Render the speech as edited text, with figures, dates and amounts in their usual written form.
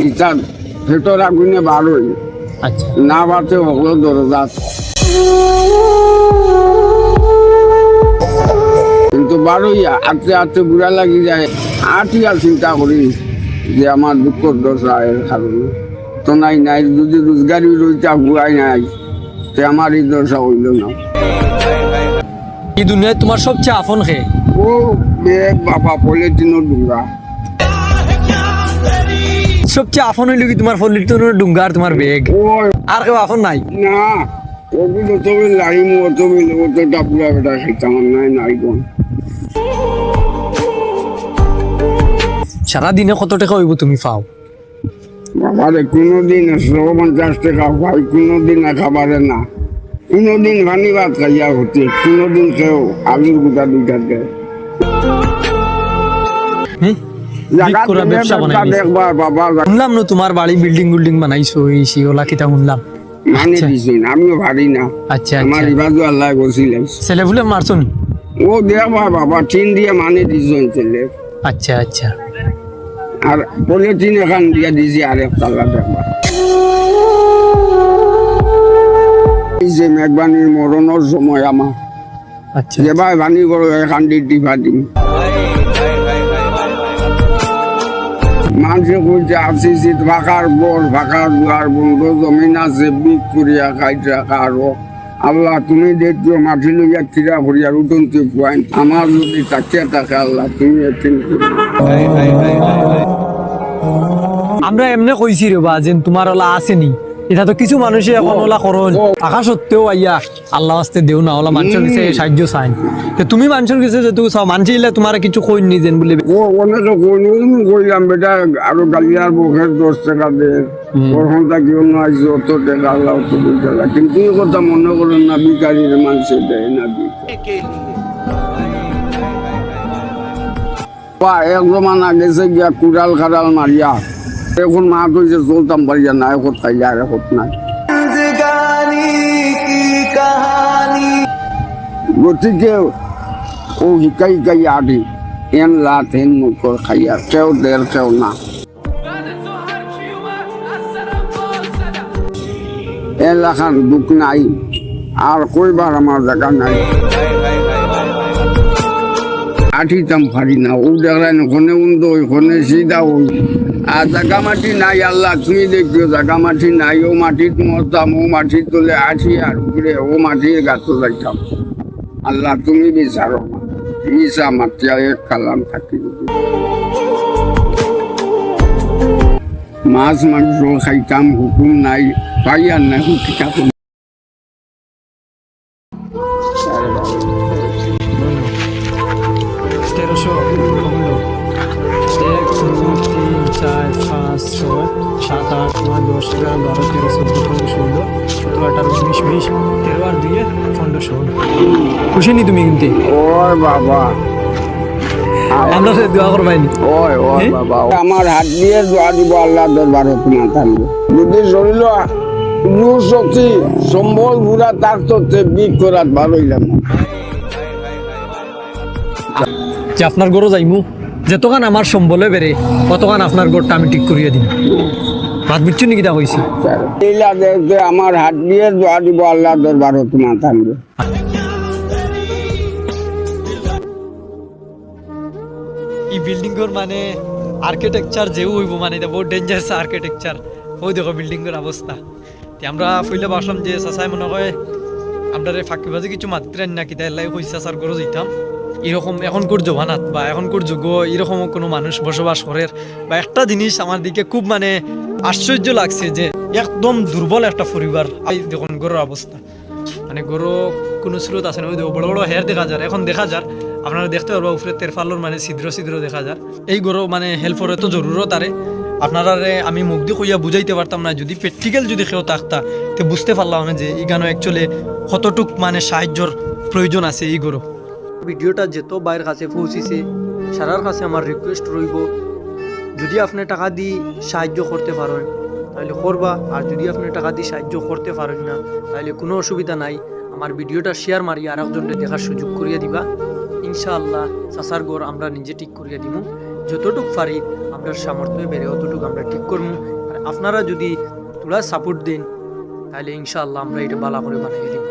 ইটা ভেতর আগুনে বারোই আচ্ছা না বাতে হলো দরজা কিন্তু বারোই আটতে আটতে বুড়া লাগি যায় আর চিন্তা করি যে আমার দুঃখ দশা এর কারণে তো নাই নাই যদি রোজগারি রইতা বুড়াই নাই তে আমার এই দশা হইল না এই দুনিয়ায় তোমার সবচেয়ে আপন খে ও বেগ বাবা পলিথিনের ডুঙ্গা সবচেয়ে আপন হইল কি তোমার পলিথিনের ডুঙ্গা আর তোমার বেগ ও আর কেউ আপন নাই না ওগুলো তবে লাইম অত ডাবুলা বেটা খাইতাম নাই নাই কোন সারাদিনে কত টাকা হইব তুমি পাও বাবারে কোনোদিন 150 টাকা পাই কোনোদিন খাবারে না কোনোদিন ভানি ভাত খাইয়া হচ্ছে কোনোদিন কেউ আলুর গুঁটা দুইটা দেয় ব্যবসা বানাই দেখবা বাবা শুনলাম না তোমার বাড়ি বিল্ডিং বানাইছো এই ওলা কিতা শুনলাম মানে দিছি আমিও ভারি না আচ্ছা আমার ইবাদু আল্লাহ বসিলাই ছেলে ফুলে মারছো নি ও দেখবা বাবা টিন দিয়ে মানে দিছেন ছেলে আচ্ছা আচ্ছা আর পলিথিন এখান দিয়ে দিছি আরেক তালা দেখবা এই যে মেঘবানির মরণের সময় আমার আচ্ছা যে ভাই বানি করো এখান দিয়ে টিপা দিন মানুষে কইছে আসিছি ফাঁকার বর ফাঁকার দুয়ার বন্ধ জমিন আছে বিক করিয়া খাইটা কারো আল্লাহ তুমি দেখছো মাটি লইয়া খিরা করিয়া উঠনতে পয়েন্ট আমার যদি তাকিয়া থাকে আল্লাহ তুমি একদিন আমরা এমনি কইছি রে বা যে তোমার ওলা আসেনি এটা তো কিছু মানুষে এখন ওলা করল থাকা সত্ত্বেও আইয়া আল্লাহ আস্তে দেও না ওলা মানুষের কাছে সাহায্য চাই তো তুমি মানুষের কাছে যেহেতু চাও মানুষ ইলে তোমার কিছু কইন নি যেন বলে ও অনেকে কইলাম বেটা আরো গালিয়ার বুকের 10 টাকা দে ওরকম তা কেউ না আইসি অত টাকা আল্লাহ অত টাকা কিন্তু এই কথা মনে করেন না বিকারির মানুষে দেয় না এক জমানা গেছে গিয়া কুড়াল খাড়াল মারিয়া এখন মা কইছে চলতাম পারিয়া না এখন খাইয়া আর এখন নাই গতিকে ও শিকাই শিকাই আদি এন লাট হেন মুখর খাইয়া কেউ দের কেউ না এলাকার দুঃখ নাই আর কইবার আমার জায়গা নাই আঠিতাম পারি না ও দেখলেন ওখানে উন্দ ওখানে সিধা ওই আর জাগা মাটি নাই আল্লাহ তুমি দেখছো জাগা মাটি নাই ও মাটিত মরতাম ও মাটির তোলে আঠি আর উপরে ও মাটির গাছ যাইতাম আল্লাহ তুমি বিচারো মিশা মাটিয়া এক কালাম থাকি মাছ মাংস খাইতাম হুকুম নাই পাই আর নাই হুকিটা খুশি নি তুমি কিন্তু ওই বাবা আমরা দোয়া করবাইনি ওই ওই বাবা আমার হাত দিয়ে দোয়া দিব আল্লাহ দরবারে তোমার থাকবে যদি শরীর জোর শক্তি সম্বল পুরা তার তো বিক করাত ভালো হইলাম যে আপনার গরু যাইমু যেতক্ষণ আমার সম্বলে বেড়ে ততক্ষণ আপনার গরটা আমি ঠিক করিয়ে দিন ভাত বুঝছো নাকি তা হয়েছি আমার হাত দিয়ে দোয়া দিব আল্লাহ দরবারে তোমার থাকবে এই বিল্ডিং এর মানে আর্কিটেকচার যেও হইব মানে এটা বহুত ডেঞ্জারাস আর্কিটেকচার ওই দেখো বিল্ডিং এর অবস্থা আমরা ফইলে বাসলাম যে চাচাই মনে হয় আমরা ফাঁকিবাজি কিছু মাত্রেন না কিতা এলাই কই চাচার গরু যাইতাম এরকম এখন কোর জবানাত বা এখন কোর যুগ এরকম কোনো মানুষ বসবাস করে বা একটা জিনিস আমার দিকে খুব মানে আশ্চর্য লাগছে যে একদম দুর্বল একটা পরিবার এই দেখুন গরুর অবস্থা মানে গরু কোনো স্রোত আছে না ওই বড় বড় হেয়ার দেখা যায় এখন দেখা যায় আপনারা দেখতে পারবো উপরে তেরফালোর মানে ছিদ্র দেখা যায় এই গরু মানে হেল্পর এত জরুরত আরে আপনারা আমি মুখ দিয়ে কইয়া বুঝাইতে পারতাম না যদি প্র্যাকটিক্যাল যদি কেউ থাকতা তো বুঝতে পারলাম আমি যে এই গানও অ্যাকচুয়ালি কতটুক মানে সাহায্যর প্রয়োজন আছে এই গরু ভিডিওটা যেত বাইরের কাছে পৌঁছিছে সারার কাছে আমার রিকোয়েস্ট রইব যদি আপনি টাকা দিয়ে সাহায্য করতে পারেন তাহলে করবা আর যদি আপনি টাকা দিয়ে সাহায্য করতে পারেন না তাহলে কোনো অসুবিধা নাই আমার ভিডিওটা শেয়ার মারি আর একজনকে দেখার সুযোগ করিয়ে দিবা ইনশাআল্লাহ চাচার গড় আমরা নিজে ঠিক করিয়ে দিব যতটুক পারি আমরা সামর্থ্য বেড়ে অতটুকু আমরা ঠিক করবো আপনারা যদি তোরা সাপোর্ট দিন তাহলে ইনশাআল্লাহ আমরা এটা বালা করে বানিয়ে দিব।